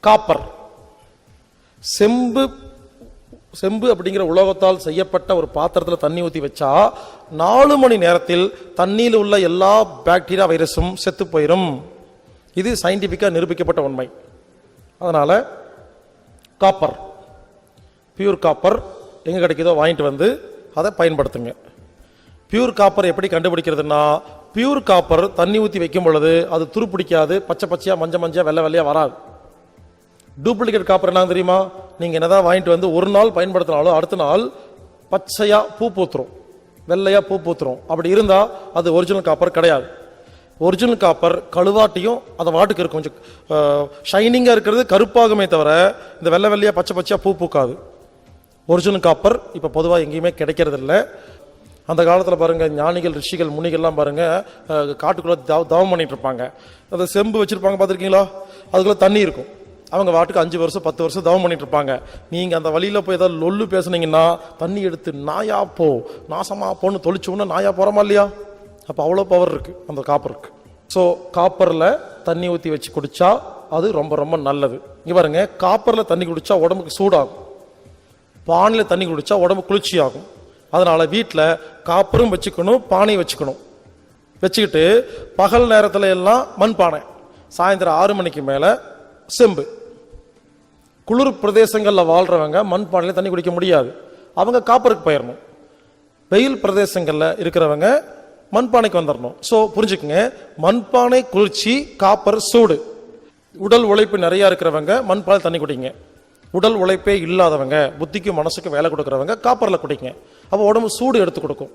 Copper, செம்பு அப்படிங்கிற உலோகத்தால் செய்யப்பட்ட ஒரு பாத்திரத்தில் தண்ணி ஊற்றி வச்சா 4 மணி நேரத்தில் தண்ணியில் உள்ள எல்லா பாக்டீரியா வைரஸும் செத்து போயிடும். இது சயின்டிபிக்கா நிரூபிக்கப்பட்ட உண்மை. அதனால காப்பர், பியூர் காப்பர் எங்க கிடைக்குதோ வாங்கிட்டு வந்து அதை பயன்படுத்துங்க. பியூர் காப்பர் எப்படி கண்டுபிடிக்கிறதுனா, பியூர் காப்பர் தண்ணி ஊற்றி வைக்கும் பொழுது அது துருப்பிடிக்காது, பச்சை பச்சையா மஞ்சள் வெள்ளை வெள்ளையா வராது. டூப்ளிகேட் காப்பர் என்ன தெரியுமா, நீங்க என்னதான் வாங்கிட்டு வந்து ஒரு நாள் பயன்படுத்தினாலும் அடுத்த நாள் பச்சையா பூ பூத்துரும், வெள்ளையா பூ பூத்துரும். அப்படி இருந்தா அது ஒரிஜினல் காப்பர் கிடையாது. ஒரிஜினல் காப்பர் கழுவாட்டியும் அந்த வாட்டுக்கு இருக்கும், கொஞ்சம் ஷைனிங்கா இருக்கிறது கருப்பாகுமே தவிர இந்த வெள்ளை வெள்ளையா பச்சை பச்சையா பூ பூக்காது. ஒரிஜினல் காப்பர் இப்ப பொதுவாக எங்கேயுமே கிடைக்கிறது இல்லை. அந்த காலத்தில் பாருங்க, ஞானிகள் ரிஷிகள் முனிகள்லாம் பாருங்க காட்டுக்குள்ள தவம் பண்ணிட்டு இருப்பாங்க. அந்த செம்பு வச்சிருப்பாங்க பார்த்துருக்கீங்களா, அதுக்குள்ள தண்ணி இருக்கும். அவங்க வாட்டுக்கு 5 வருஷம் 10 வருஷம் தவம் பண்ணிட்டு இருப்பாங்க. நீங்க அந்த வழியில போய் ஏதாவது லொல்லு பேசுனீங்கன்னா தண்ணி எடுத்து நாயா போ நாசமா போன்னு தொளிச்சோன்னா நாயா போறமா இல்லையா? அப்ப அவ்வளோ பவர் இருக்கு அந்த காப்பருக்கு. ஸோ காப்பர்ல தண்ணி ஊற்றி வச்சு குடிச்சா அது ரொம்ப ரொம்ப நல்லது. இங்க பாருங்க, காப்பர்ல தண்ணி குடிச்சா உடம்புக்கு சூடாகும், பானையில தண்ணி குடிச்சா உடம்பு குளிர்ச்சி ஆகும். அதனால வீட்டில் காப்பரும் வச்சுக்கணும், பானையும் வச்சுக்கணும். வச்சுக்கிட்டு பகல் நேரத்துல எல்லாம் மண்பானை, சாயந்தரம் 6 மணிக்கு மேல செம்பு. குளிர் பிரதேசங்கள்ல வாழ்றவங்க மண்பானையில தண்ணி குடிக்க முடியாது, அவங்க காப்பருக்கு போயிடணும். வெயில் பிரதேசங்கள்ல இருக்கிறவங்க மண்பானைக்கு வந்துடணும். ஸோ புரிஞ்சுக்குங்க, மண்பானை குளிர்ச்சி, காப்பர் சூடு. உடல் உழைப்பு நிறைய இருக்கிறவங்க மண்பானை தண்ணி குடிங்க. உடல் உழைப்பே இல்லாதவங்க, புத்திக்கு மனசுக்கு வேலை கொடுக்குறவங்க காப்பர்ல குடிங்க. அப்போ உடம்பு சூடு எடுத்து கொடுக்கும்.